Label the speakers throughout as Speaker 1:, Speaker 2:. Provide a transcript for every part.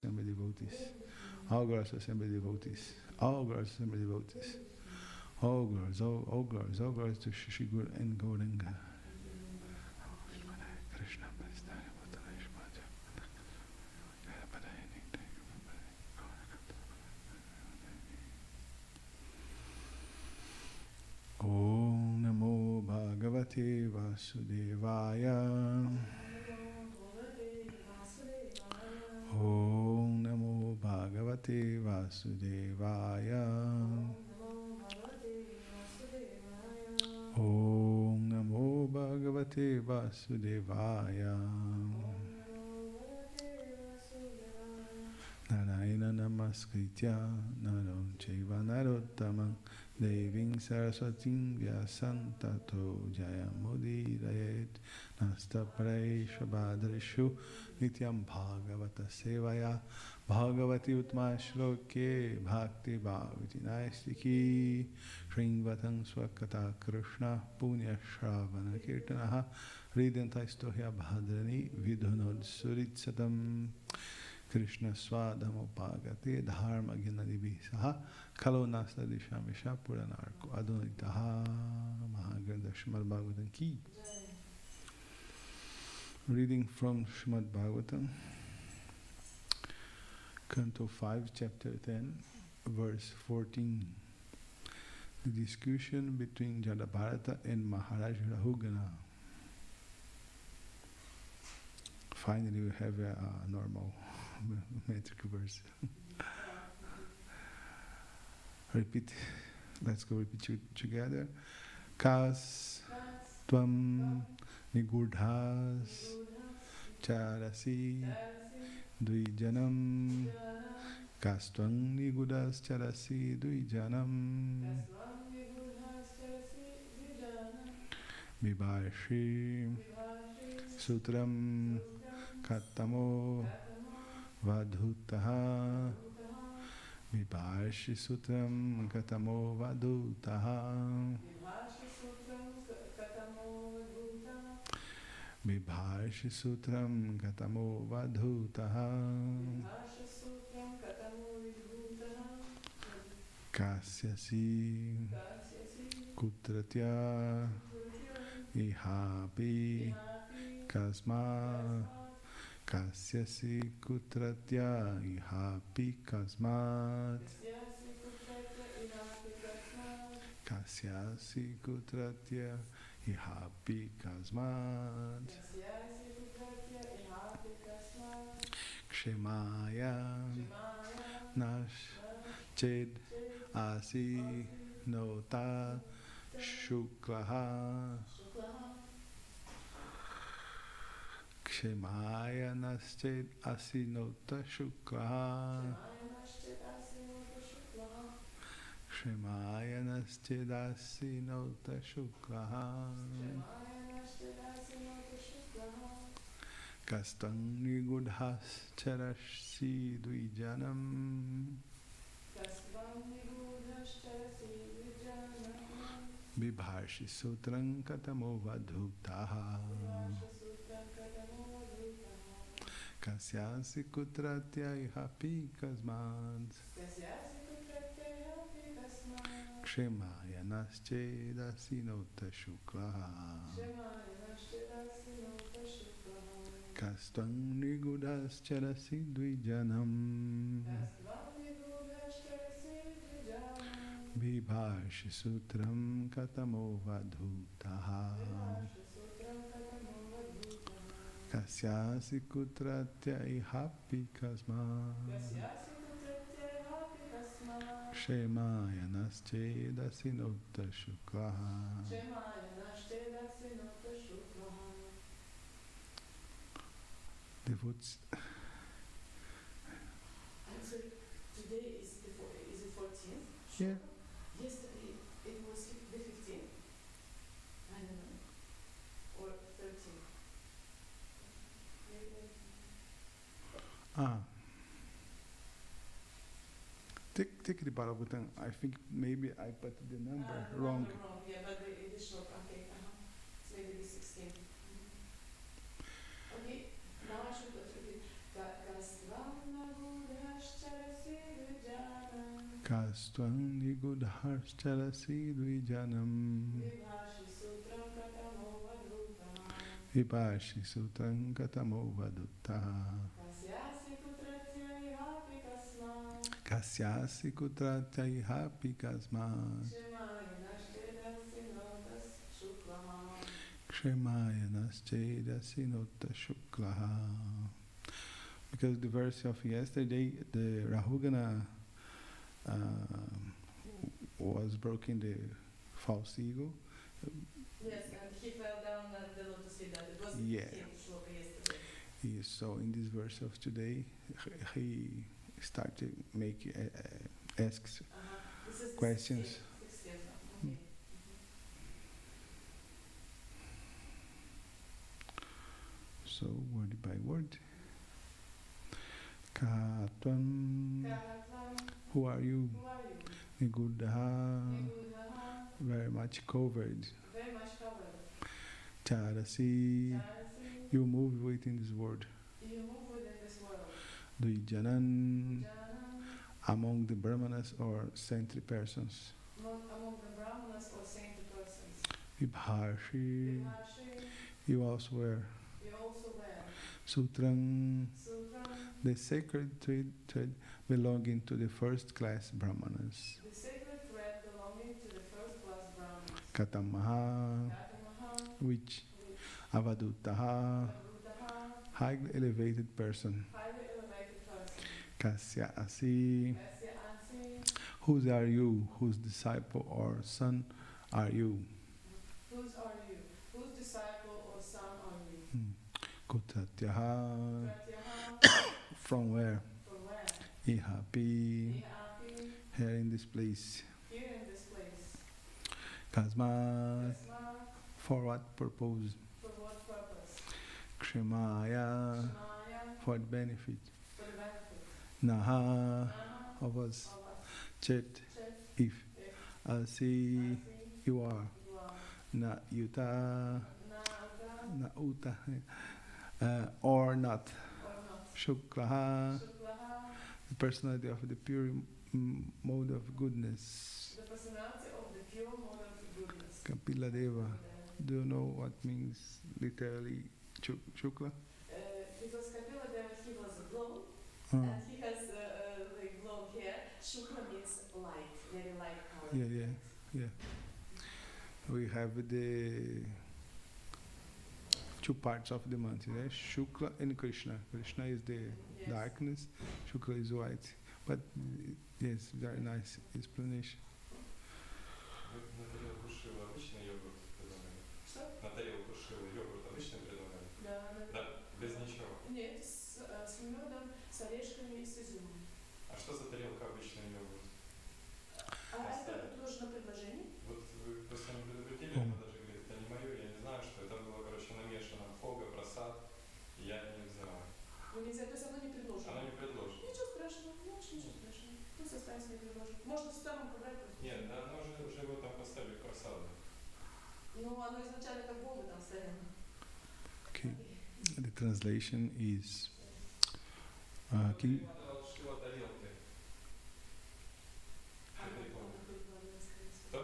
Speaker 1: Assembly devotees, all girls assembly devotees, all girls assembly devotees, all girls, all girls, all girls to Shri Guru and Gauranga. Krishna. Om Namo Bhagavate Vasudevaya. Om Namo Bhagavate Vasudevaya. Om Namo Bhagavate Vasudevaya. Narayana Namaskritya Naram Chaiva Narottamam Deving Saraswatim Vyasam Tato Jayamudiraet Nastaparesha Bhadrishu Nityam Bhagavata Sevaya Bhagavati Utma Shloke Bhakti Bhaviti Naistiki Shringvatang Swakata Krishna Punya Shravana Kirtanaha Ridantaistohya Bhadrani Vidhunod Suritsatam Krishna Swadhamopagate Dharma Ginadibi Saha Kalo Nasta Dishamisha Puranarko Adonitaha Mahaganda Srimad Bhagavatam Ki. Reading from Srimad Bhagavatam, Canto 5, Chapter 10, Verse 14. The discussion between Jadabharata and Maharaj Rahugana. Finally, we have a normal metric verse. Repeat. Let's go repeat together. Kas tvam nigurdhas charasi dvijanam. Kas tvam nigurdhas charasi dvijanam. Vibharshi sutram katamo vadhutaha. Vibharshi sutram katamo vadhutaha. Vibharshi sutram katamo vadhutaha. Kasyasi kutratya ihapi kasma. Kasyasi kutratya ihapi kasmat. Kasyasi kutratya ihapi kasmat. Kshemaya nash ched asi nota shuklaha. Kshemaya nasched asinota shuklaha. Kshemaya nasched asinota shuklaha. Kastang nigudhas charasi dvijanam. Vibharshi sutram katamo vadhutaha. Kasyasi kutratya ihapi kasmad. Kshemaya naschedasi nota shuklaha. Kastang nigudhas charasi dvijanam. Vibharshi sutram katamo vadhutaha. Kasyasi kutratya ihapi kasma. Kshemaya naschedasi nota shuklaha. Devotees.
Speaker 2: Today is the 14th?
Speaker 1: Yeah.
Speaker 2: Yesterday it was the 15th? I don't know. Or 13th?
Speaker 1: Take the Bhagavatam. I think maybe I put the number wrong.
Speaker 2: Yeah, but it is short. Okay, it's maybe the 16th. Okay, now I should repeat. Kasvam
Speaker 1: Kastvam nigudharchalasi dvijanam Vipashi sutram katamo vadutta Kasyasi kutratyaiha pikasmat Kshemaya naschedasi nota shuklaha. Because the verse of yesterday, the Rahugana was broken the false ego.
Speaker 2: Yes, and he fell down the lotus feet. That it was
Speaker 1: Yeah.
Speaker 2: him, shloka yesterday.
Speaker 1: Yes, so in this verse of today, he started make asks
Speaker 2: This is the
Speaker 1: questions.
Speaker 2: 6 years now. Okay.
Speaker 1: So word by word. Katvam, who are you?
Speaker 2: Who are you?
Speaker 1: Niguddha,
Speaker 2: Nigudha,
Speaker 1: very much covered.
Speaker 2: very much covered.
Speaker 1: Charasi,
Speaker 2: Charasi,
Speaker 1: you move within this world.
Speaker 2: you move within this world.
Speaker 1: Dvijanan,
Speaker 2: Jana,
Speaker 1: among the brahmanas or saintly persons.
Speaker 2: among the brahmanas or saintly persons.
Speaker 1: Vibharshi,
Speaker 2: Viharshi,
Speaker 1: you also wear.
Speaker 2: you also wear.
Speaker 1: Sutram,
Speaker 2: Sutram,
Speaker 1: the sacred thread belonging to the first class brahmanas.
Speaker 2: the sacred thread belonging to the first class brahmanas.
Speaker 1: Katamaha,
Speaker 2: Katamaha,
Speaker 1: which
Speaker 2: which
Speaker 1: Avadutaha,
Speaker 2: Avrudaha,
Speaker 1: highly elevated person.
Speaker 2: highly elevated person.
Speaker 1: Kasyasi,
Speaker 2: Kasya Ansi,
Speaker 1: whose are you? Whose disciple or son are you?
Speaker 2: whose are you? Whose disciple or son are you?
Speaker 1: Kutatyaha,
Speaker 2: Pratyaha,
Speaker 1: from where?
Speaker 2: from where?
Speaker 1: Ihapi,
Speaker 2: Ihapi,
Speaker 1: here in this place.
Speaker 2: here in this place.
Speaker 1: Kasmat,
Speaker 2: Kasma,
Speaker 1: for what purpose?
Speaker 2: for what purpose?
Speaker 1: Kshemaya,
Speaker 2: Shmaya,
Speaker 1: for what benefit?
Speaker 2: for the benefit.
Speaker 1: Naha,
Speaker 2: Naha,
Speaker 1: of us.
Speaker 2: of us.
Speaker 1: Chet,
Speaker 2: Chet,
Speaker 1: if.
Speaker 2: if.
Speaker 1: Asi,
Speaker 2: Asi,
Speaker 1: you are.
Speaker 2: you are.
Speaker 1: Na yuta,
Speaker 2: Nauta,
Speaker 1: na uta, or not.
Speaker 2: or not.
Speaker 1: Shuklaha,
Speaker 2: Shuklaha,
Speaker 1: the personality of the pure mode of goodness.
Speaker 2: the personality of the pure mode of goodness.
Speaker 1: Kapila Deva. Do you know what means literally Shukla?
Speaker 2: Because Kapila Deva, he was a glow,
Speaker 1: Ah,
Speaker 2: and he has the glow here. Shukla means light, very light color.
Speaker 1: yeah. We have the two parts of the mantra, Shukla and Krishna. Krishna is the
Speaker 2: Yes.
Speaker 1: darkness, Shukla is white. But yes, very nice explanation.
Speaker 3: На тарелку шила обычный йогурт предлагали?
Speaker 2: Что?
Speaker 3: На тарелку шила йогурт обычный предлагали?
Speaker 2: Да, да.
Speaker 3: Да, без ничего.
Speaker 2: Нет, с медом, с орешками и с изюмом.
Speaker 3: А что за тарелка обычный йогурт?
Speaker 2: А это тоже на предложении?
Speaker 3: Вот вы просто не предупредили, она даже говорит, это не мое, я не знаю, что это было, короче, намешано фога, просад, и я не взяла.
Speaker 2: Ну нельзя, то есть оно не предложено?
Speaker 3: Она не предложена.
Speaker 2: Ничего страшного, ничего страшного. Пусть останется не предложено. Можно в старом квадрате просто.
Speaker 3: Нет, да, она уже его там поставили просаду.
Speaker 2: Ну, оно изначально как Бога там стояло.
Speaker 1: Okay. The translation is King.
Speaker 3: Шила тарелки. Что?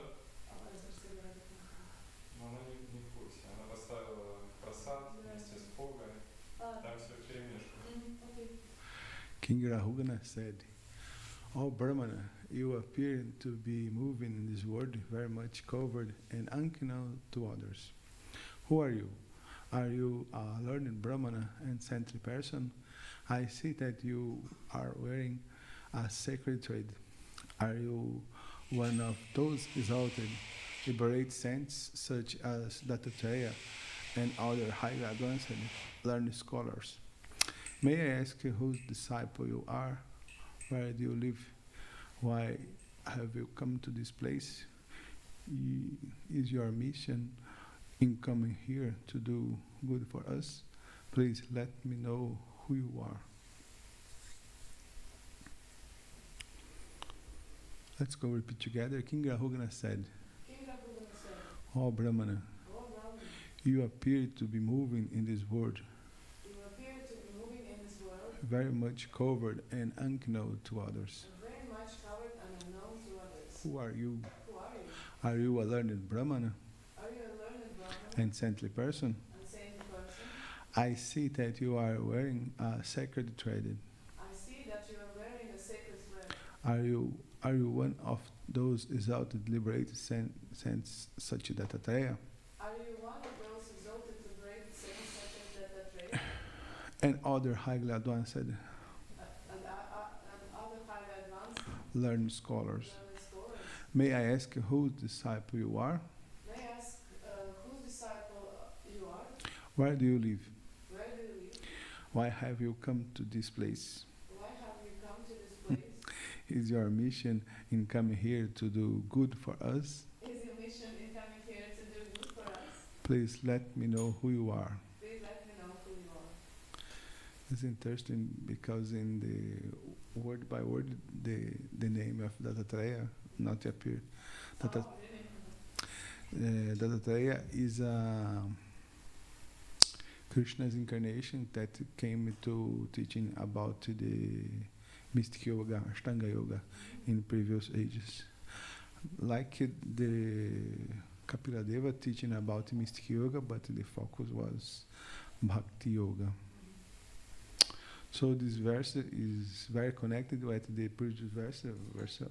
Speaker 3: Но она не в курсе. Она поставила просад вместе с фогой. Там все вперемешку.
Speaker 1: King Rahugana said, "O Brahmana, you appear to be moving in this world very much covered and unknown to others. Who are you? Are you a learned Brahmana and saintly person? I see that you are wearing a sacred thread. Are you one of those exalted, liberate saints such as Dattatreya and other highly advanced learned scholars? May I ask you whose disciple you are? Where do you live? Why have you come to this place? Is your mission in coming here to do good for us? Please let me know who you are." Let's go repeat together. King Rahugana said, "O Brahmana, you appear to be moving in this world very much covered and unknown to others. Who are you?
Speaker 2: Who are you?
Speaker 1: Are you a learned Brahmana
Speaker 2: Are you a learned Brahman
Speaker 1: and saintly person?
Speaker 2: and saintly person?
Speaker 1: I see that you are wearing a sacred thread.
Speaker 2: I see that you are wearing a sacred thread.
Speaker 1: Are you one of those exalted, liberated saints such as Dattatreya?
Speaker 2: Are you one of those exalted, liberated saints such as Dattatreya
Speaker 1: And other highly advanced
Speaker 2: and other highly advanced
Speaker 1: learned scholars?
Speaker 2: learned scholars?
Speaker 1: May I ask whose disciple you are?
Speaker 2: May I ask whose disciple you are?
Speaker 1: Where do you live?
Speaker 2: Where do you live?
Speaker 1: Why have you come to this place?
Speaker 2: Why have you come to this place?
Speaker 1: Is your mission in coming here to do good for us?
Speaker 2: Is your mission in coming here to do good for us?
Speaker 1: Please let me know who you are.
Speaker 2: Please let me know who you are.
Speaker 1: It's interesting because in the word by word, the name of Dattatreya not appear.
Speaker 2: Oh, really?
Speaker 1: Dattatreya is Krishna's incarnation that came to teaching about the mystic yoga, Ashtanga yoga, in previous ages. Like the Kapiladeva teaching about mystic yoga, but the focus was bhakti yoga. So this verse is very connected with the previous verse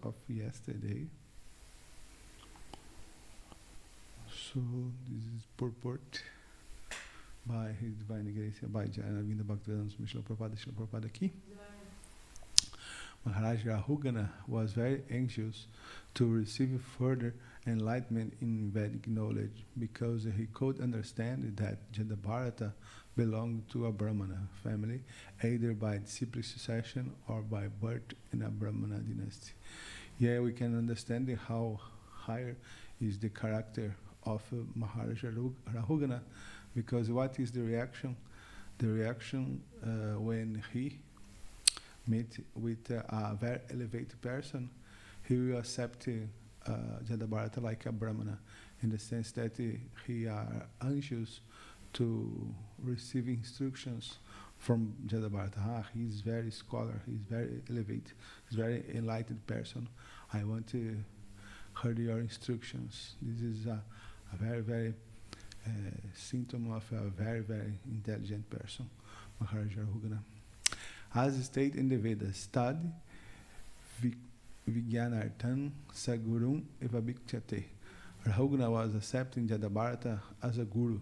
Speaker 1: of yesterday. So this is purport by His Divine Grace, by Janavinda Bhaktivedanta Swami Srila Prabhupada aqui. Maharaj Rahugana was very anxious to receive further enlightenment in Vedic knowledge because he could understand that Jadabharata belonged to a Brahmana family, either by disciplic succession or by birth in a Brahmana dynasty. Yeah, we can understand how higher is the character of Maharaj Rahugana, because what is the reaction? The reaction when he meet with a very elevated person, he will accept Jadabharata like a Brahmana, in the sense that he are anxious to receive instructions from Jadabharata. He is very scholar, he is very elevated, he is very enlightened person. I want to hear your instructions. This is a very, very symptom of a very, very intelligent person, Maharaj Rahugana. As stated in the Vedas, study Vijnanartan Sagurum Evabhikshate. Rahugana was accepting Jadabharata as a guru,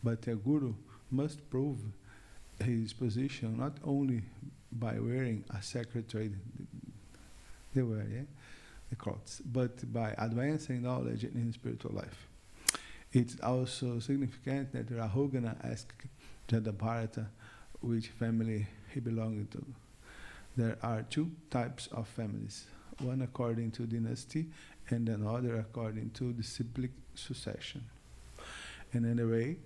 Speaker 1: but a guru must prove his position not only by wearing a sacred thread, the clothes, but by advancing knowledge in his spiritual life. It's also significant that Rahugana asked Jadabharata which family he belonged to. There are two types of families, one according to dynasty and another according to disciplic succession. In any way,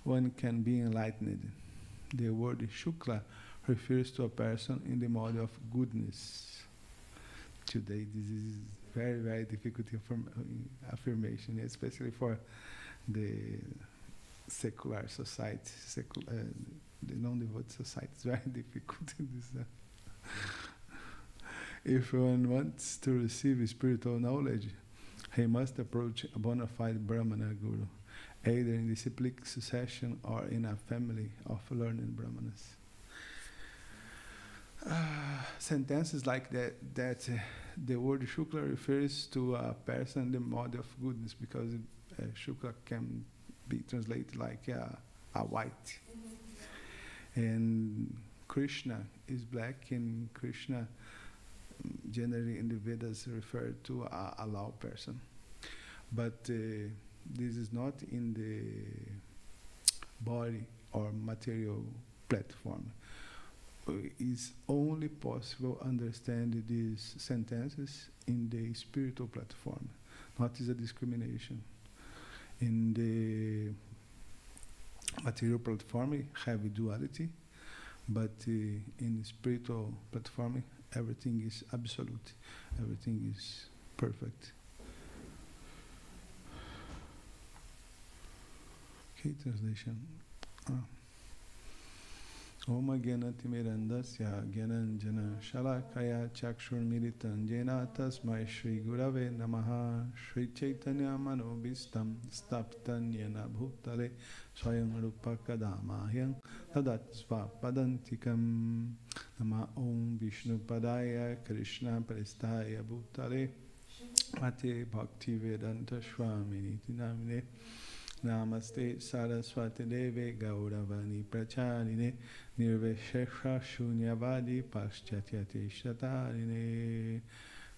Speaker 1: one can be enlightened. The word Shukla refers to a person in the mode of goodness. Today, this is very, very difficult affirmation, especially for the secular society, the non-devout society. It's very difficult in this. If one wants to receive spiritual knowledge, he must approach a bona fide Brahmana guru, either in disciplic succession or in a family of learned Brahmanas. Sentences like that the word Shukla refers to a person in the mode of goodness, because Shukla can be translated like a white. And Krishna is black, and Krishna generally in the Vedas referred to a law person. But this is not in the body or material platform. It's only possible understand these sentences in the spiritual platform, not as a discrimination. In the material platform, have duality, but in spiritual platform, everything is absolute, everything is perfect. Okay, translation. Om Gyanatimirandasya Gyananjana Shalakaya Chakshurmiritan Jena Tasmai Shri Gurave Namaha Shri Chaitanya Manobhistam Staptan Yena Bhutale Swayam Rupa Kadamahyam Tadat Svapadantikam Nama Om Vishnu Padaya Krishna Prestaya Bhutale Ate Bhakti Vedanta Swamini Tinamine Namaste Saraswati Deve Gauravani Pracharine Nirveshesha Shunyavadi Paschathyate Shatarine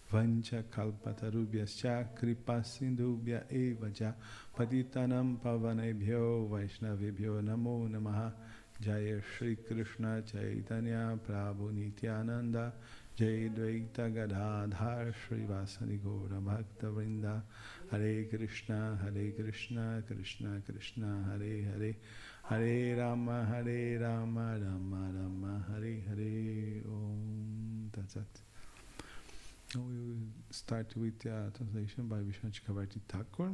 Speaker 1: Vancha Kalpatarubhyascha Kripa Sindhubhya Evacha Patitanam Pavanebhyo Vaishnavibhyo Namo Namaha Jaya Shri Krishna Chaitanya Prabhu Nityananda Jai Dvaita Gadadhar Shri Vasani Gaura Bhakta Vrinda Hare Krishna Krishna Krishna Hare Hare Hare Rama Rama Rama Hare Hare Om Tat Sat. Now we will start with a translation by Vishnu Chakravarti Thakur.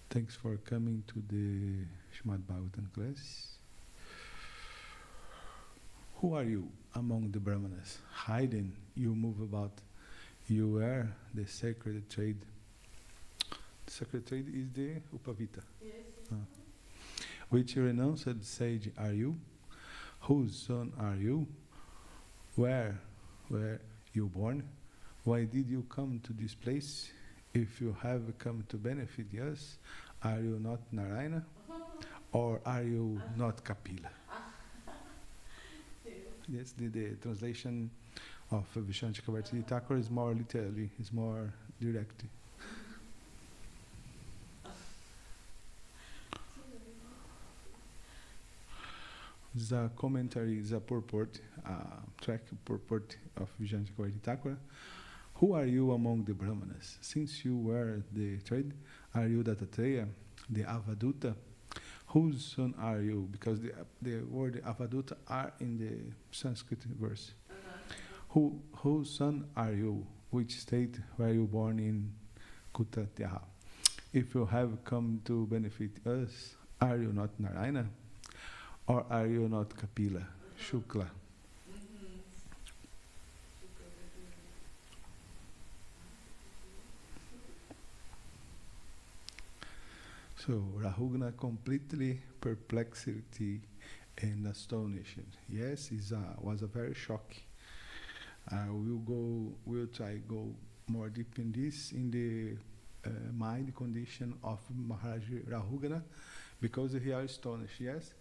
Speaker 1: Thanks for coming to the Srimad Bhagavatam class. Who are you among the Brahmanas? Hiding, you move about. You wear the sacred trade. The sacred trade is the Upavita.
Speaker 2: Yes.
Speaker 1: Which renounced sage are you? Whose son are you? Where were you born? Why did you come to this place? If you have come to benefit us, are you not Narayana? Or are you not Kapila? Yes, the translation of Vishnu Chakravarti Thakur is more literally, is more direct. The commentary, the purport, track purport of Vishnu Chakravarti Thakur. Who are you among the Brahmanas? Since you were the trade, are you Dattatreya, the Avaduta? Whose son are you? Because the word Avaduta are in the Sanskrit verse. Whose son are you? Which state were you born in? Kutatyaha. If you have come to benefit us, are you not Narayana? Or are you not Kapila, Shukla? So Rahugna completely perplexity and astonishing. Yes, it was a very shock. We'll try go more deep in this, in the mind condition of Maharaj Rahugna, because he was astonished. Yes,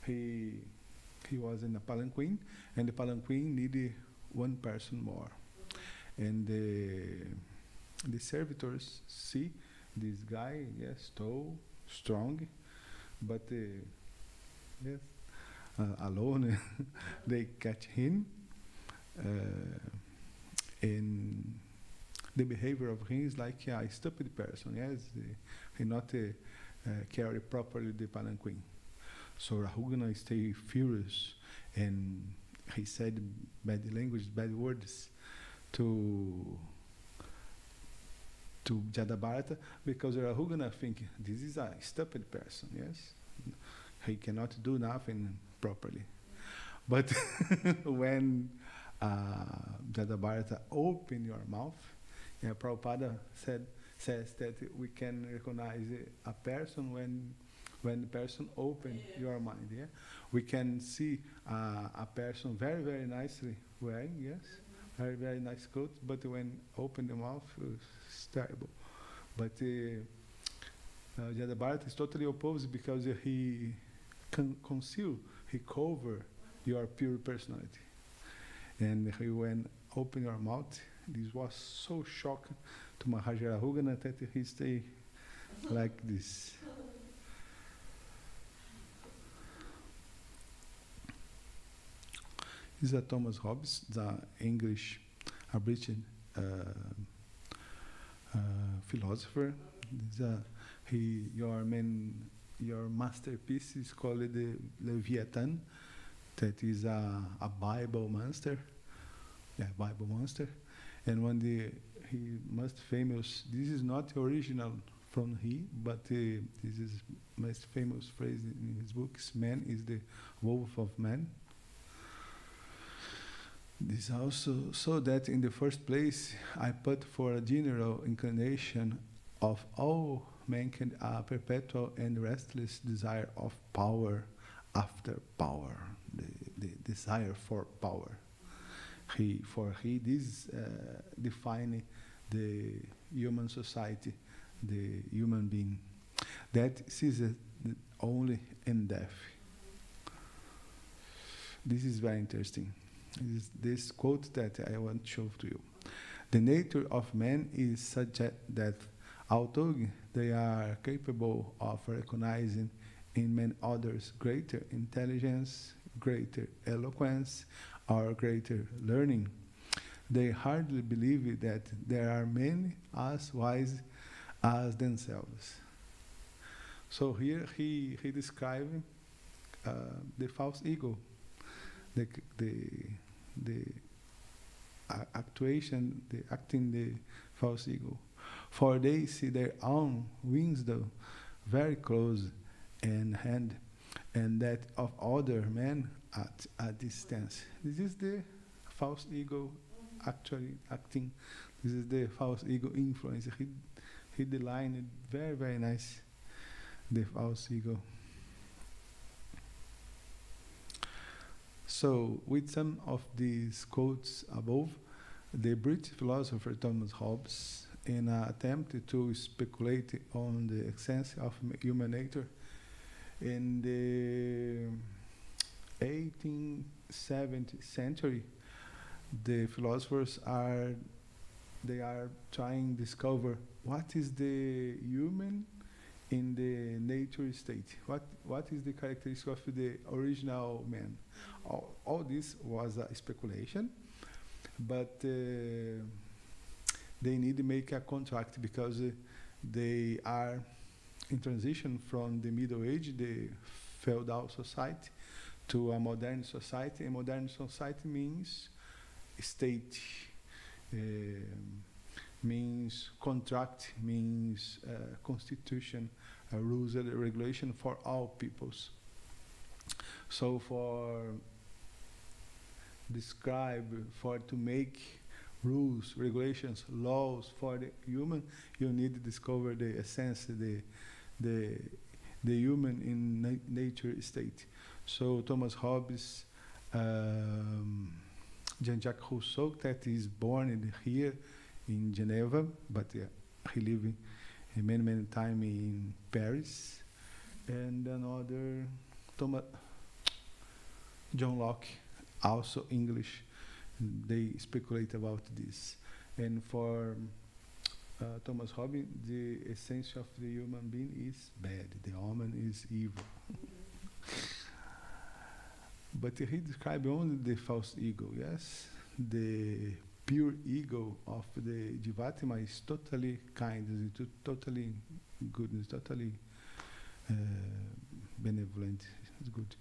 Speaker 1: he was in a palanquin, and the palanquin needed one person more, and the servitors see this guy, yes, tall, strong, but yes, alone. They catch him, and the behavior of him is like a stupid person. Yes, he not carry properly the palanquin. So Rahugna stay furious, and he said bad language, bad words to Jadabharata, because Rahugna think this is a stupid person, yes? He cannot do nothing properly. But when Jadabharata open your mouth, Prabhupada says that we can recognize a person when the person open your mind, yeah? We can see a person very, very nicely wearing, yes? Very, very nice clothes, but when open the mouth, it's terrible. But Jadabharata is totally opposed, because he conceal, he cover your pure personality. And when open your mouth, this was so shocking to Maharaj Rahugna that he stay like this. This is Thomas Hobbes, the English, British philosopher. Your masterpiece is called the Leviathan. That is a Bible monster. Yeah, Bible monster. And when he most famous, this is not original from he, but this is most famous phrase in his books. Man is the wolf of man. This also so that in the first place I put for a general inclination of all mankind a perpetual and restless desire of power after power, the desire for power. He this define the human society, the human being, that sees it only in death. This is very interesting. This quote that I want to show to you. The nature of man is such that although they are capable of recognizing in many others greater intelligence, greater eloquence, or greater learning, they hardly believe that there are many as wise as themselves. So here he describes the false ego, the actuation, the acting the false ego. For they see their own wisdom very close in hand, and that of other men at a distance. This is the false ego actually acting. This is the false ego influence. He delineated very, very nice, the false ego. So, with some of these quotes above, the British philosopher Thomas Hobbes, in an attempt to speculate on the essence of human nature, in the 18th century, the philosophers are trying to discover what is the human in the nature state. What is the characteristic of the original man? All this was a speculation, but they need to make a contract because they are in transition from the Middle Age, the feudal society, to a modern society. A modern society means state, means contract, means constitution, rules and regulation for all peoples. So to make rules, regulations, laws for the human, you need to discover the essence, the human in nature state. So Thomas Hobbes, Jean-Jacques Rousseau, that is born here in Geneva, but he lived many time in Paris, and another John Locke, also English. They speculate about this. And for Thomas Hobbes, the essence of the human being is bad. The woman is evil. But he described only the false ego, yes? The pure ego of the Jivatma is totally kind, is totally good, is totally benevolent, it's good.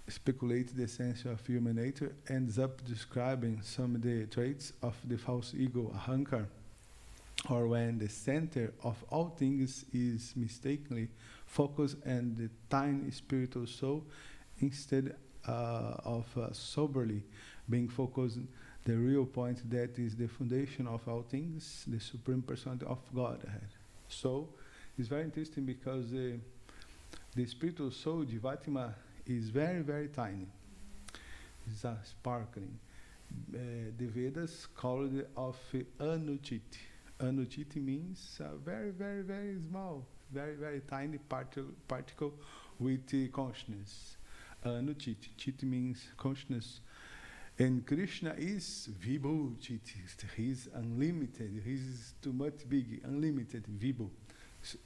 Speaker 1: Speculate the essence of human nature ends up describing some of the traits of the false ego, ahankar, or when the center of all things is mistakenly focused on the tiny spiritual soul instead of soberly being focused on the real point that is the foundation of all things, the Supreme Personality of Godhead. So it's very interesting because the spiritual soul, Jivatma, is very, very tiny. It's sparkling. The Vedas call it of Anuchit. Anuchit means very, very, very small, very, very tiny particle with consciousness. Anuchit. Chit means consciousness. And Krishna is Vibhu Chit. He's unlimited. He's too much big, unlimited Vibhu. So,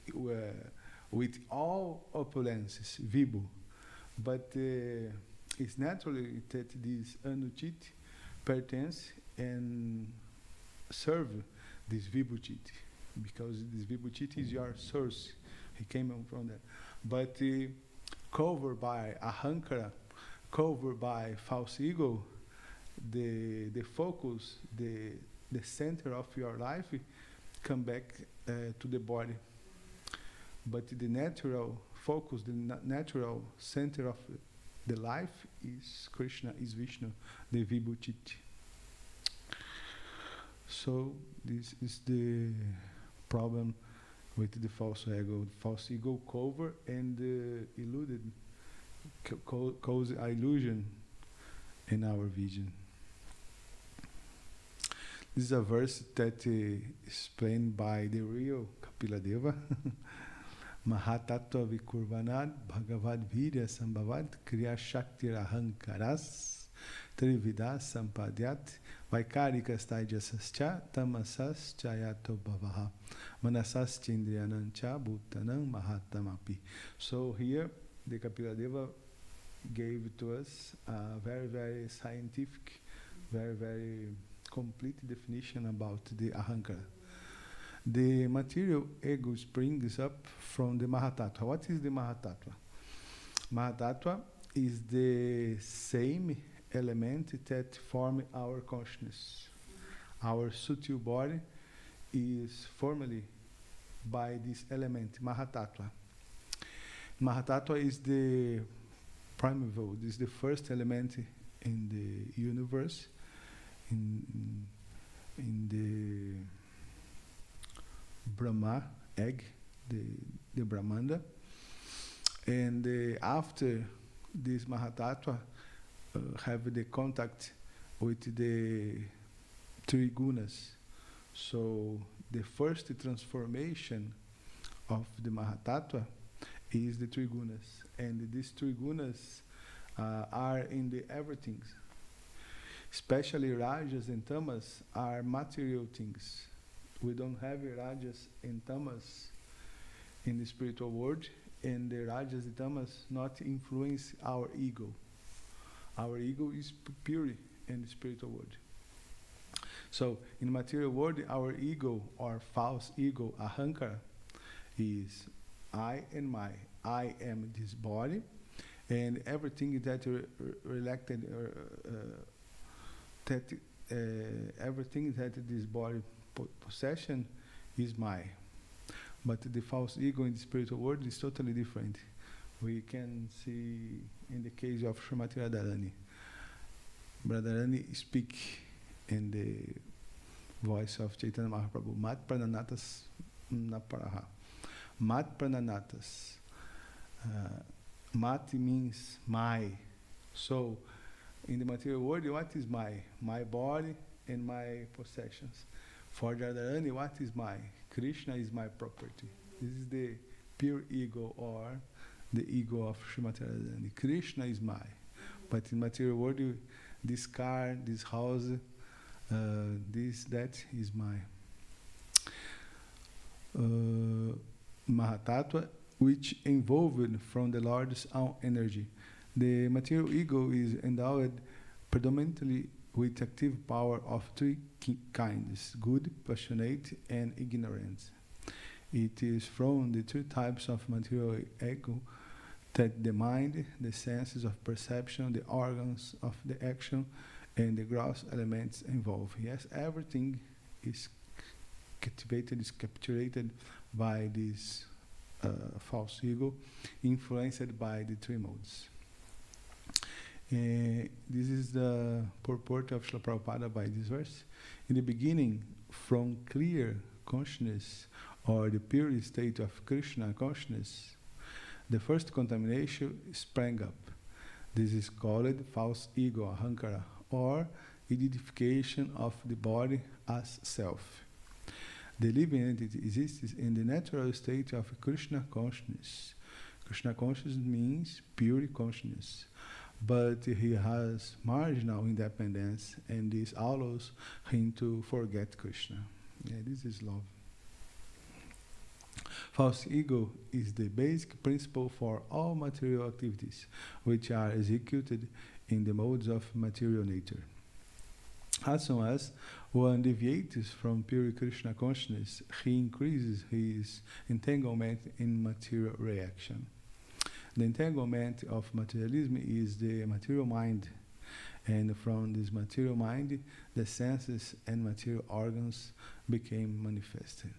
Speaker 1: with all opulences, Vibhu. But it's naturally that this Anuchit pertains and serve this Vibhuchit, because this Vibhuchit is your source. He came from that. But covered by ahankara, covered by false ego, the focus, the center of your life come back to the body. But the natural focus, the natural center of the life is Krishna, is Vishnu, the Vibhuti. So this is the problem with the false ego. False ego cover and illuded, cause illusion in our vision. This is a verse that is explained by the real Kapiladeva. Maha tattva vikurvanad bhagavad virya sambhavad kriya shakti rahankaras trivida sampadyat vaikarikas taijasascha tamasascha yato bhavaha manasascha indriyanancha bhutanam mahatamapi. So here the Kapiladeva gave to us a very, very scientific, very, very complete definition about the ahankara. The material ego springs up from the Mahatattva. What is the Mahatattva? Mahatattva is the same element that form our consciousness. Our subtle body is formed by this element, Mahatattva. Mahatattva is the primeval, this is the first element in the universe, in the Brahma egg, the Brahmanda. And after this Mahatattva have the contact with the three gunas. So the first transformation of the Mahatattva is the three gunas. And these three gunas are in the everything. Especially rajas and tamas are material things. We don't have rajas and tamas in the spiritual world, and the rajas and tamas not influence our ego. Our ego is pure in the spiritual world. So in the material world, our ego or false ego, ahankara, is I and my. I am this body, and everything that related, everything that this body possession is my. But the false ego in the spiritual world is totally different. We can see in the case of Srimati Radharani. Radharani speak in the voice of Chaitanya Mahaprabhu, Mat Prananatas Naparaha. Mat Prananatas. Mat means my. So, in the material world, what is my? My body and my possessions. For Radharani, what is my? Krishna is my property. This is the pure ego or the ego of Srimati Radharani. Krishna is my. But in material world, this car, this house, this, that is my. Mahatattva, which involved from the Lord's own energy. The material ego is endowed predominantly with active power of three kinds, good, passionate, and ignorant. It is from the three types of material ego that the mind, the senses of perception, the organs of the action, and the gross elements involved. Yes, everything is captivated, is captured by this false ego, influenced by the three modes. This is the purport of Srila Prabhupada by this verse. In the beginning, from clear consciousness, or the pure state of Krishna consciousness, the first contamination sprang up. This is called false ego, ahankara, or identification of the body as self. The living entity exists in the natural state of Krishna consciousness. Krishna consciousness means pure consciousness. But he has marginal independence, and this allows him to forget Krishna. Yeah, this is love. False ego is the basic principle for all material activities, which are executed in the modes of material nature. As soon as one deviates from pure Krishna consciousness, he increases his entanglement in material reaction. The entanglement of materialism is the material mind, and from this material mind, the senses and material organs became manifested.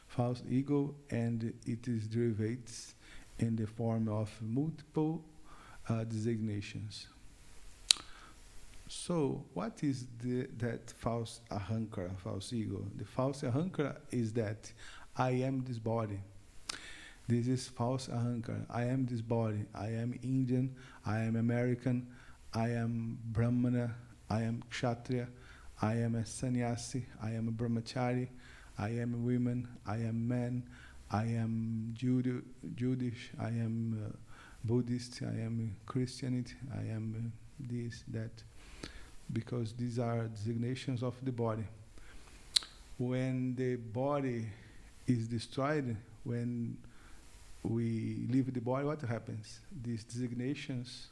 Speaker 1: False ego and its derivatives in the form of multiple designations. So, what is that false ahankara, false ego? The false ahankara is that I am this body. This is false ahankara. I am this body. I am Indian. I am American. I am Brahmana. I am Kshatriya. I am a sannyasi. I am a brahmachari. I am a woman. I am man. I am Jewish. I am Buddhist. I am Christianity. I am this, that. Because these are designations of the body. When the body is destroyed, when we leave the body, what happens? These designations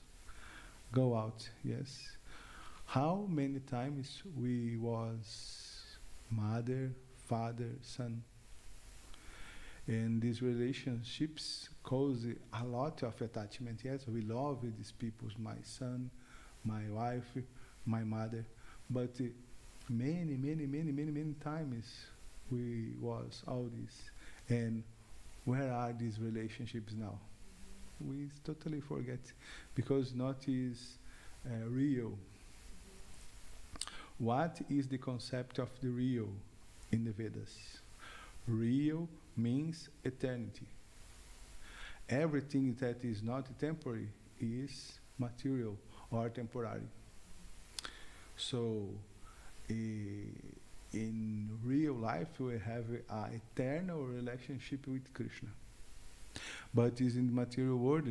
Speaker 1: go out, yes? How many times we was mother, father, son? And these relationships cause a lot of attachment. Yes, we love these people, my son, my wife, my mother, but many times we was all this. And where are these relationships now? We totally forget, because not is real. What is the concept of the real in the Vedas? Real means eternity. Everything that is not temporary is material or temporary. So, in real life, we have an eternal relationship with Krishna. But is in the material world,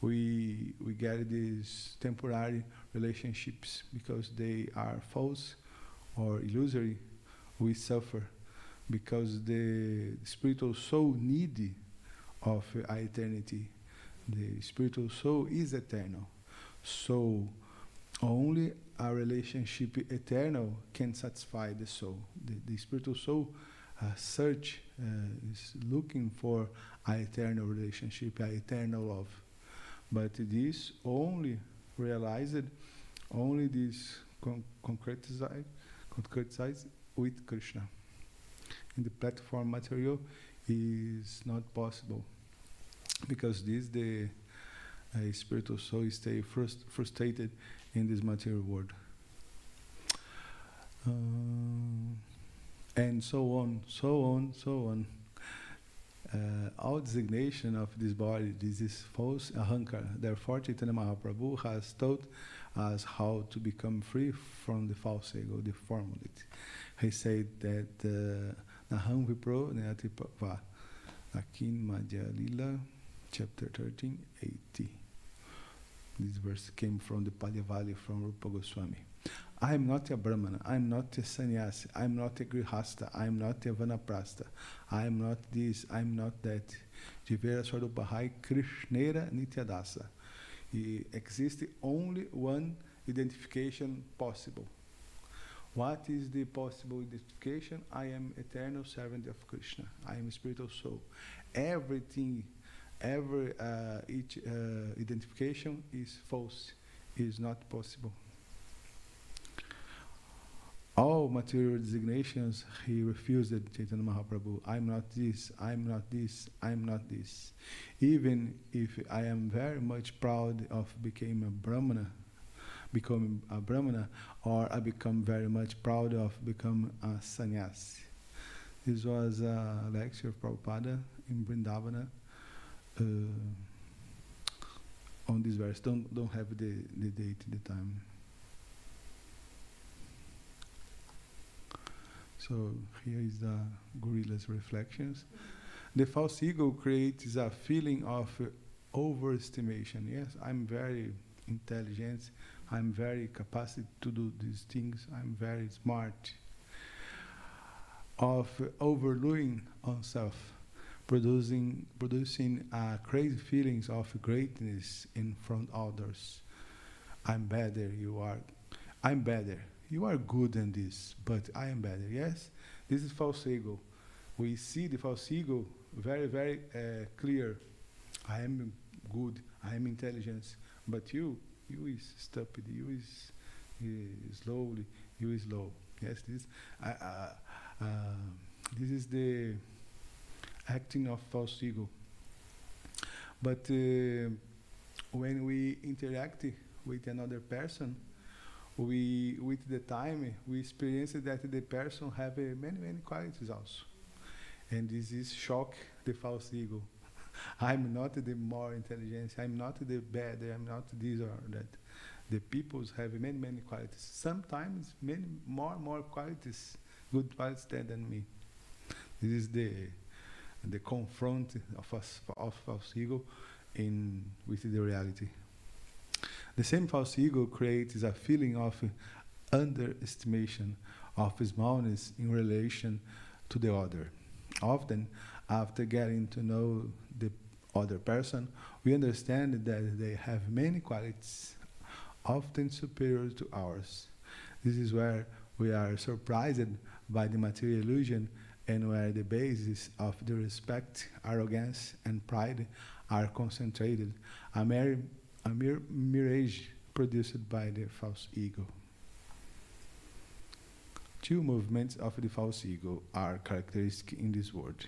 Speaker 1: we get these temporary relationships because they are false or illusory. We suffer because the spiritual soul needy of eternity. The spiritual soul is eternal. So, only a relationship eternal can satisfy the soul. The spiritual soul is looking for an eternal relationship, an eternal love. But this only realized, only this concretized with Krishna. In the platform material is not possible, because this the spiritual soul stay frustrated in this material world. And so on. All designation of this body, this is false ahankara. Therefore, Chaitanya Mahaprabhu has taught us how to become free from the false ego, the formality. He said that Naham Vipro Neatipava, Akin Madhya Lila, chapter 13, 80. This verse came from the Palyavali from Rupa Goswami. I am not a Brahmana, I am not a sannyasi, I am not a grihasta, I am not a vanaprastha, I am not this, I am not that. Jivera Swarupahai Krishnera Nityadasa. Exists only one identification possible. What is the possible identification? I am eternal servant of Krishna. I am a spiritual soul. Everything, each identification is false, is not possible. All material designations, he refused Chaitanya Mahaprabhu. I'm not this, I'm not this, I'm not this. Even if I am very much proud of becoming a Brahmana, or I become very much proud of becoming a sannyasi. This was a lecture of Prabhupada in Vrindavana on this verse. Don't have the date, the time. So here is the gorilla's reflections. The false ego creates a feeling of overestimation. Yes, I'm very intelligent. I'm very capacity to do these things. I'm very smart. Of overlooking oneself, producing crazy feelings of greatness in front of others. I'm better. I'm better. You are good in this, but I am better. Yes, this is false ego. We see the false ego very, very clear. I am good. I am intelligent, but you is stupid. You is slowly. You is low. Yes, this is the acting of false ego. But when we interact with another person, we, with the time, we experience that the person have many, many qualities also. And this is shock the false ego. I'm not the more intelligent, I'm not the better, I'm not this or that. The peoples have many, many qualities. Sometimes many more qualities, good qualities than me. This is the confront of false ego with the reality. The same false ego creates a feeling of underestimation, of smallness in relation to the other. Often, after getting to know the other person, we understand that they have many qualities, often superior to ours. This is where we are surprised by the material illusion, and where the basis of the respect, arrogance, and pride are concentrated, a mere mirage produced by the false ego. Two movements of the false ego are characteristic in this world.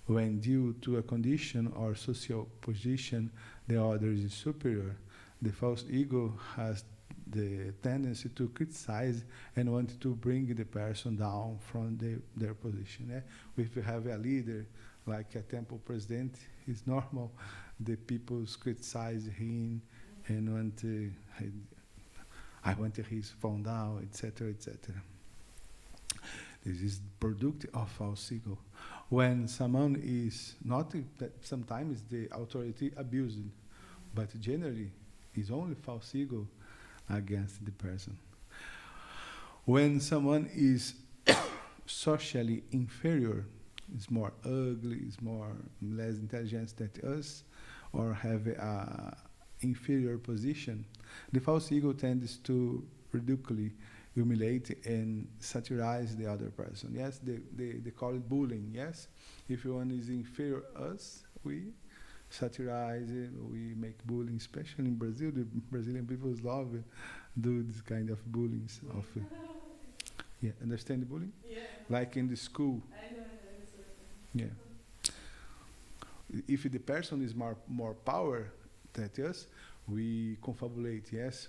Speaker 1: When due to a condition or social position the other is superior, the false ego has the tendency to criticize and want to bring the person down from their position. If you have a leader, like a temple president, it's normal the people criticize him and want I want his phone down, etc., etc. This is product of false ego. When someone is not, sometimes the authority abused, but generally is only false ego against the person. When someone is socially inferior, is more ugly, is less intelligent than us, or have a inferior position, the false ego tends to ridicule, humiliate, and satirize the other person. Yes, they call it bullying. Yes, if one is inferior us, we satirize it, we make bullying, especially in Brazil. The Brazilian people love do this kind of bullying. Yeah, understand the bullying?
Speaker 2: Yeah.
Speaker 1: Like in the school.
Speaker 2: I know.
Speaker 1: Yeah. If the person is more power than us, we confabulate. Yes,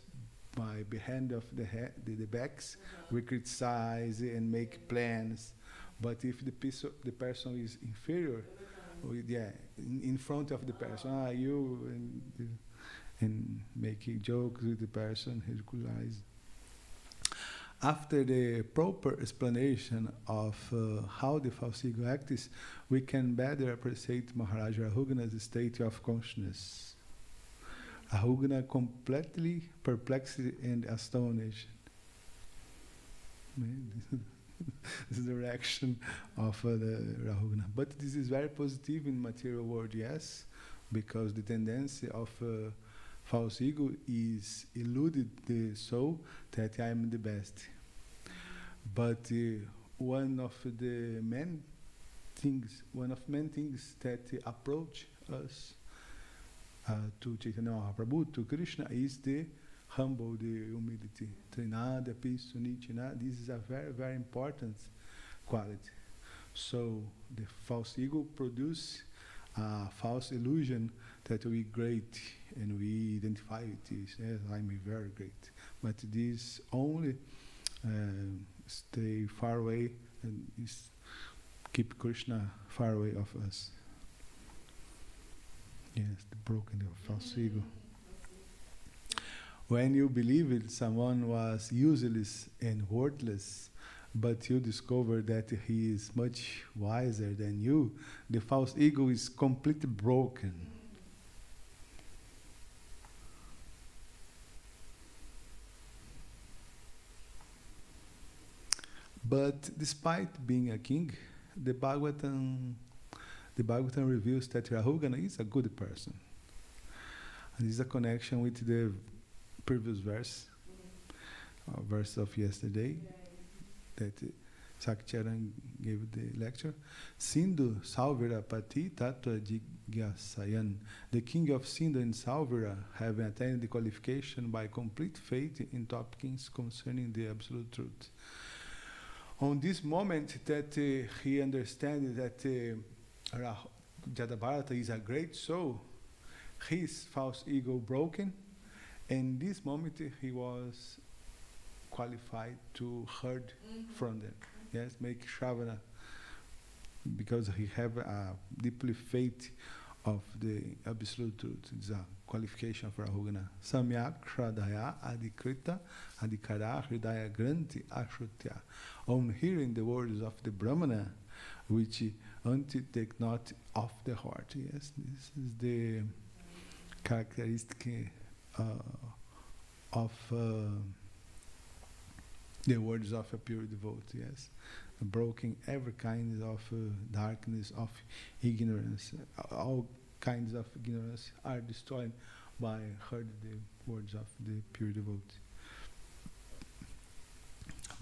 Speaker 1: by behind of the backs, we criticize and make plans. But if the person is inferior, in front of the person, and making jokes with the person, ridiculize. After the proper explanation of how the false ego acts, we can better appreciate Maharaj Rahugana's state of consciousness. Rahugana completely perplexed and astonished. This is the reaction of the Rahugana. But this is very positive in material world, yes, because the tendency of false ego is eluded the soul that I am the best. But one of main things that approach us to Chaitanya Mahaprabhu, to Krishna, is the humble, the humility. Trinada, peace, unitina. This is a very, very important quality. So the false ego produces a false illusion that we great and we identify with this. Yes, I'm very great. But this only stay far away and keep Krishna far away of us. Yes, the broken of false ego. When you believe it, someone was useless and worthless, but you discover that he is much wiser than you, the false ego is completely broken. But despite being a king, the Bhagavatam reveals that Rahugana is a good person. And this is a connection with the previous verse of yesterday, that Sakcharan gave the lecture. Sindhu Salvira Pati Tattva Jigyasayan. The king of Sindhu and Salvira have attained the qualification by complete faith in topics concerning the absolute truth. On this moment that he understands that Jadabharata is a great soul, his false ego broken, and this moment he was qualified to heard from them. Yes, make Shravana, because he have a deeply faith of the absolute truth. It's a qualification for Ahugana. Samyak Shradaya Adikrita Adikara Hridaya Granti Ashrutya. On hearing the words of the Brahmana, which take not off the heart. Yes, this is the characteristic of the words of a pure devotee. Yes, broken every kind of darkness, of ignorance. All kinds of ignorance are destroyed by heard the words of the pure devotee.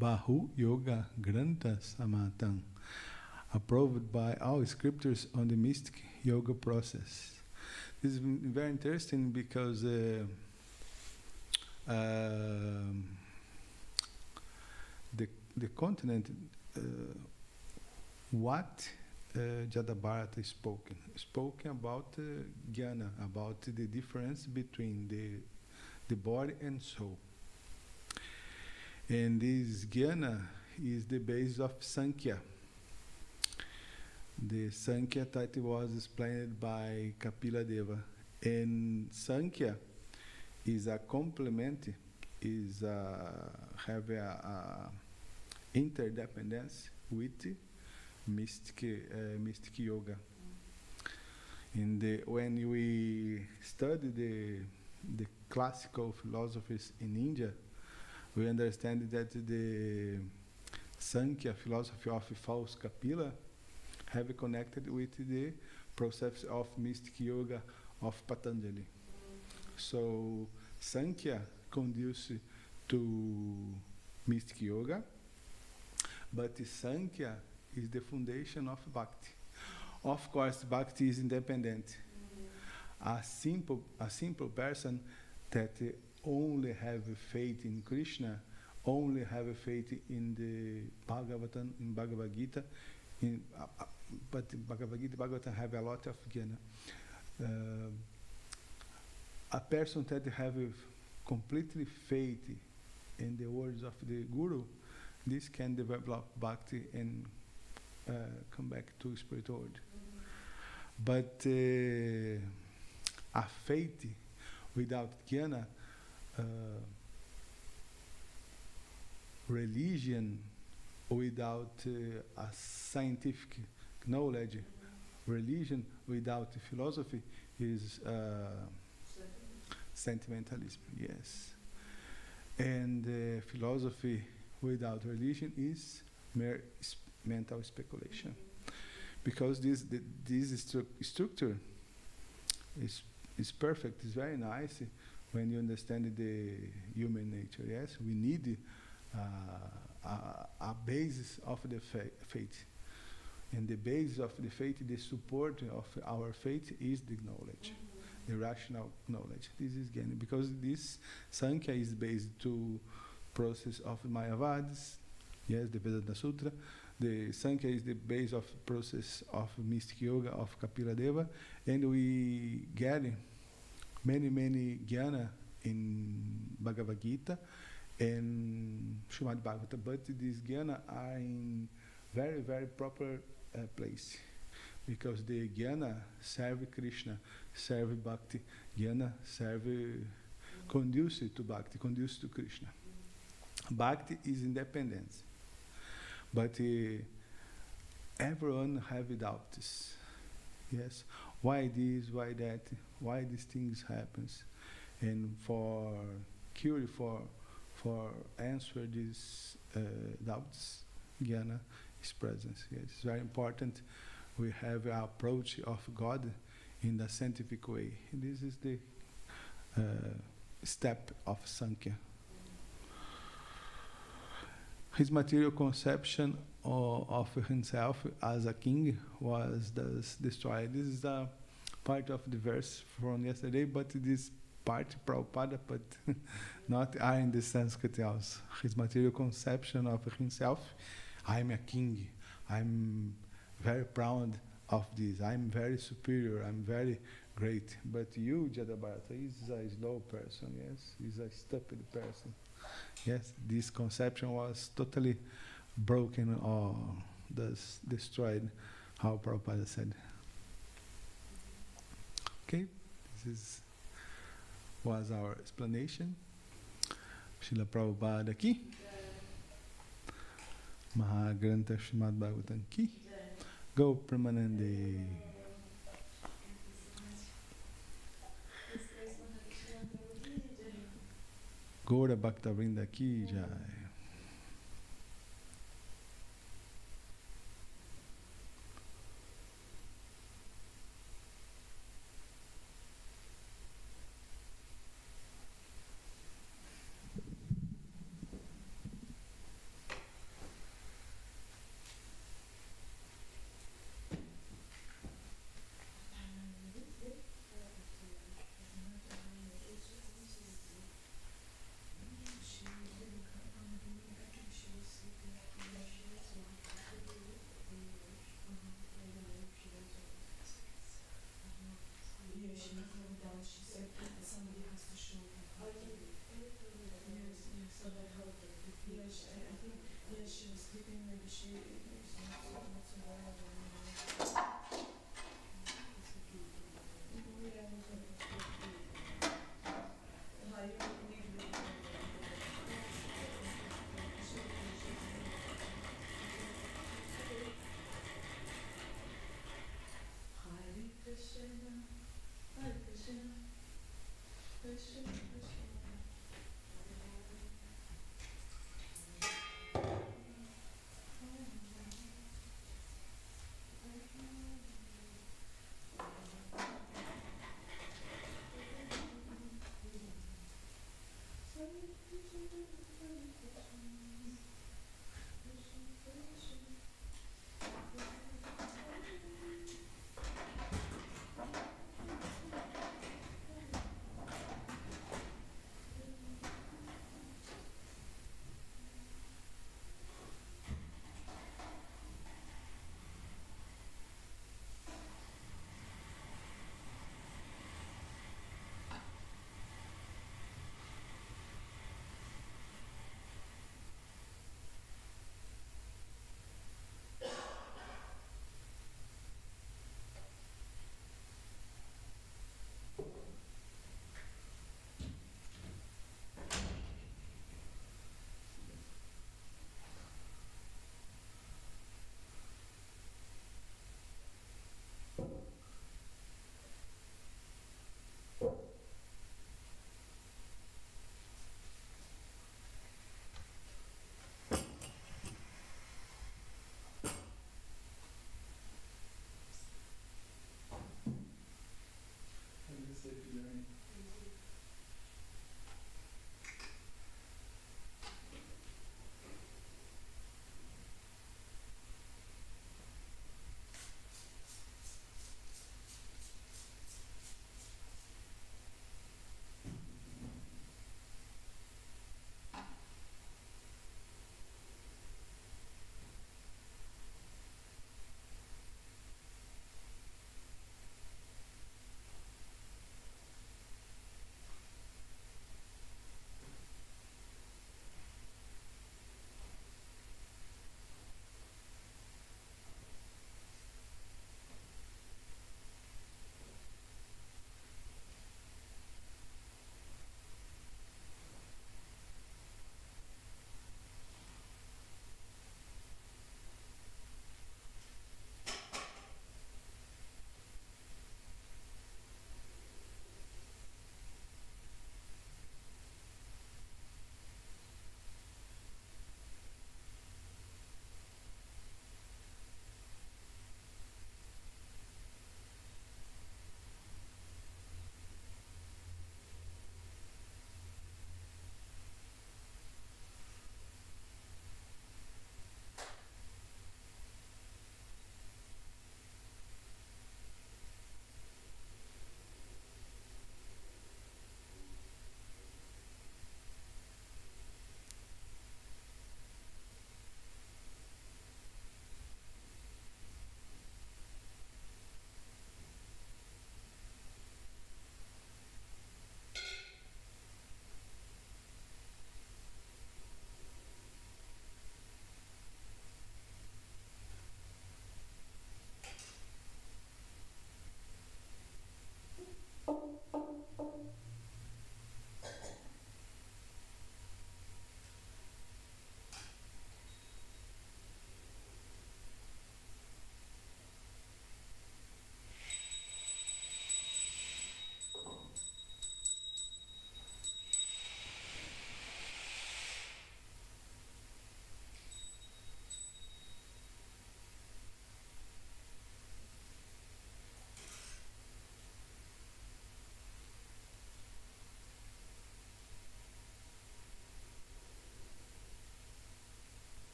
Speaker 1: Bahu Yoga Granta Samatam, approved by all scriptures on the mystic yoga process. This is very interesting because the continent, what Jadabharata spoken about jnana, about the difference between the body and soul. And this jnana is the base of Sankhya. The Sankhya that was explained by Kapila Deva. And Sankhya is a complement, is have a interdependence with mystic yoga. When we study the classical philosophies in India, we understand that the Sankhya philosophy of false Kapila have connected with the process of mystic yoga of Patanjali. So Sankhya conduces to mystic yoga, but Sankhya is the foundation of Bhakti. Of course, Bhakti is independent. A simple person that only have faith in Krishna, only have faith in the Bhagavatam, in Bhagavad Gita, but Bhagavad Gita, Bhagavatam have a lot of jnana. A person that have completely faith in the words of the Guru, this can develop Bhakti and come back to spiritual world. But a faith without jnana, religion without a scientific knowledge, religion without philosophy is sentimentalism, yes. And philosophy without religion is mere mental speculation. Because this structure is perfect, it's very nice when you understand the human nature, yes? We need a basis of the faith. And the basis of the faith, the support of our faith is the knowledge, the rational knowledge. This is Jnana, because this Sankhya is based to process of Mayavadis, yes, the Vedanta Sutra. The Sankhya is the base of process of mystic yoga of Kapila Deva, and we get many jnana in Bhagavad Gita and Srimad Bhagavatam, but these jnana are in very proper place, because the jnana serve Krishna, serve Bhakti, jnana serve conducive to Bhakti, conducive to Krishna. Bhakti is independence, but everyone have doubts. Yes, why this, why that, why these things happens, and for cure, for answer these doubts, jnana is presence. Yes, it's very important. We have an approach of God in the scientific way. This is the step of Sankhya. His material conception of himself as a king was thus destroyed. This is a part of the verse from yesterday, but this part, Prabhupada, but not are in the Sanskrit also. His material conception of himself, I'm a king, I'm very proud of this, I'm very superior, I'm very great. But you, Jadabharata, is a slow person, yes? Is a stupid person. Yes, this conception was totally broken or destroyed, how Prabhupada said. Okay, was our explanation. Srila Prabhupada aqui. Maha Grantha Srimad Bhagavatam ki. Go Pramanande. Gaura Bhakta Vrinda ki jai.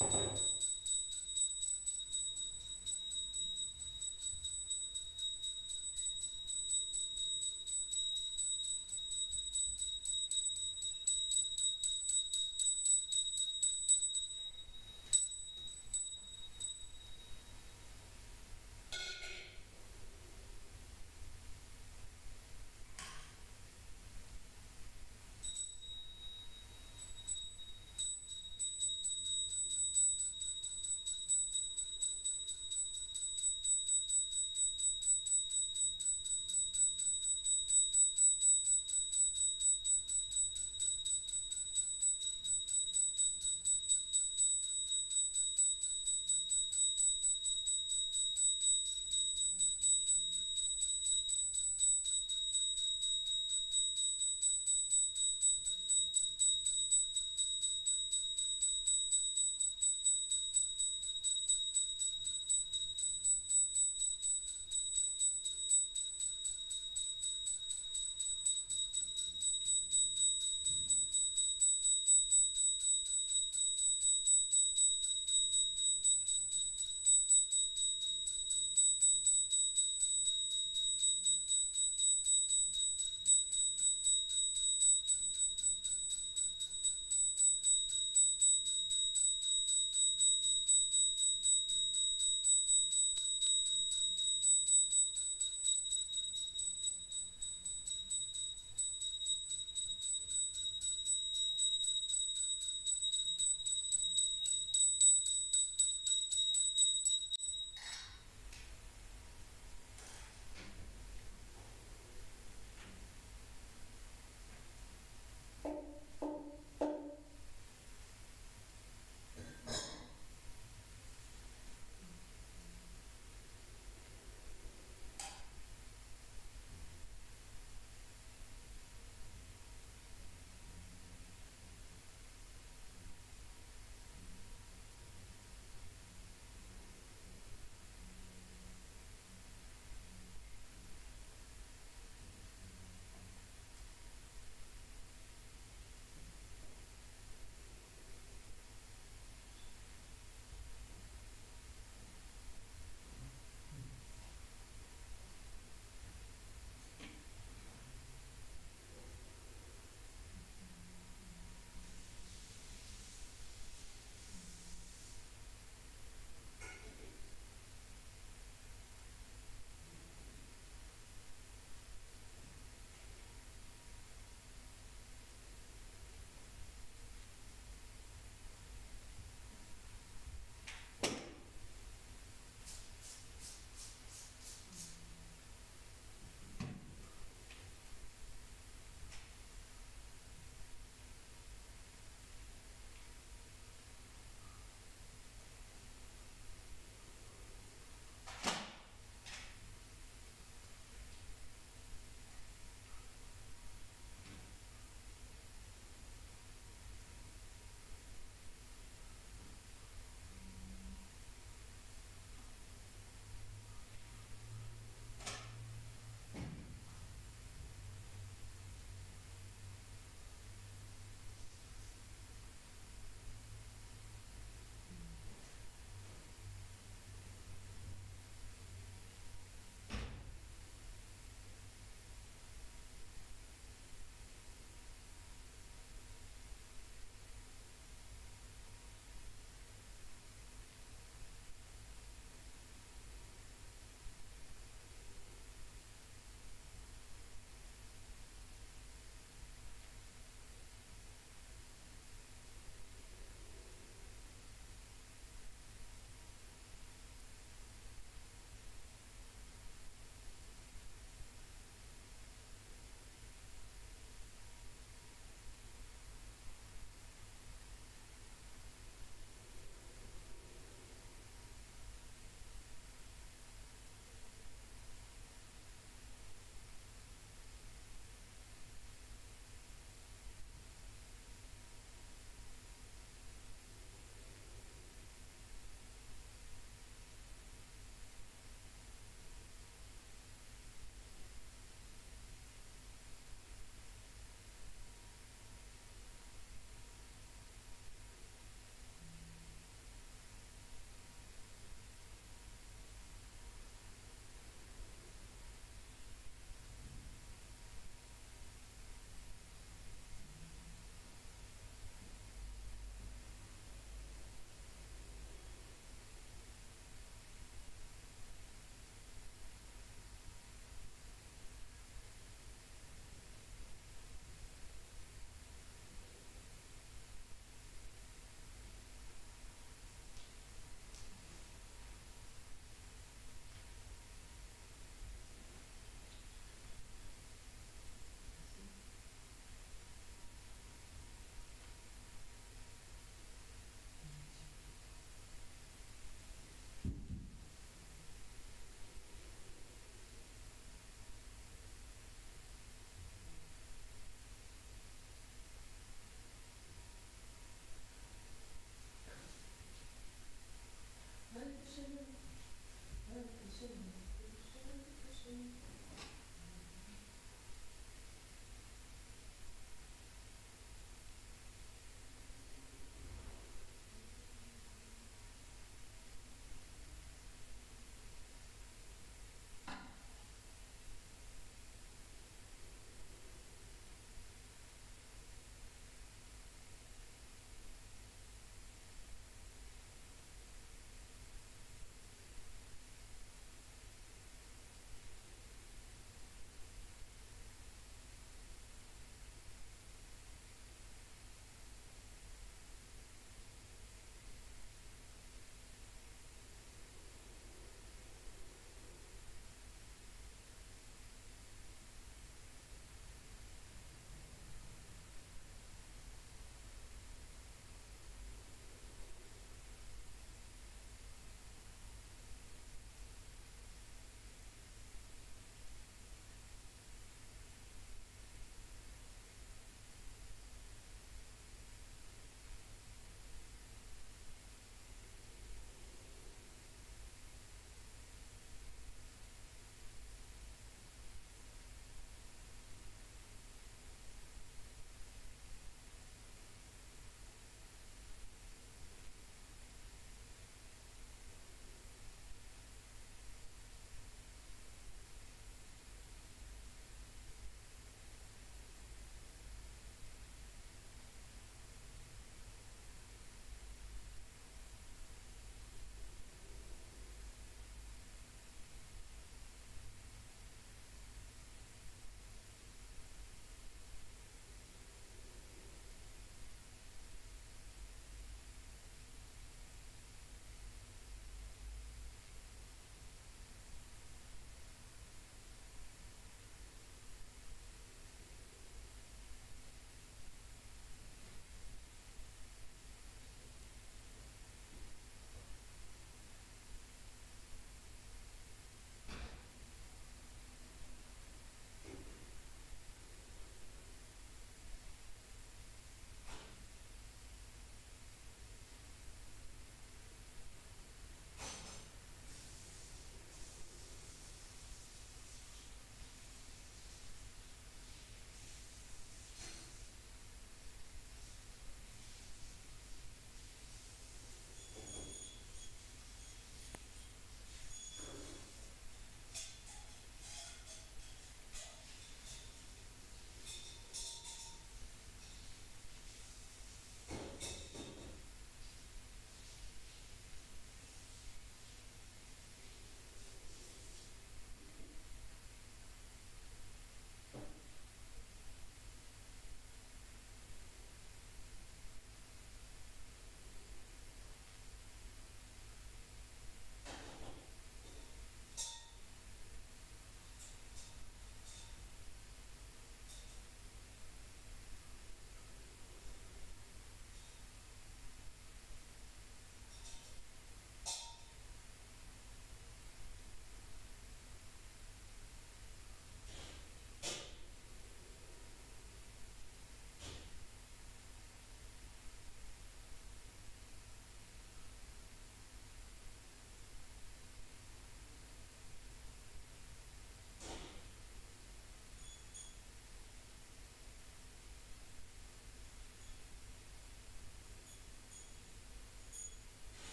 Speaker 3: Thank you.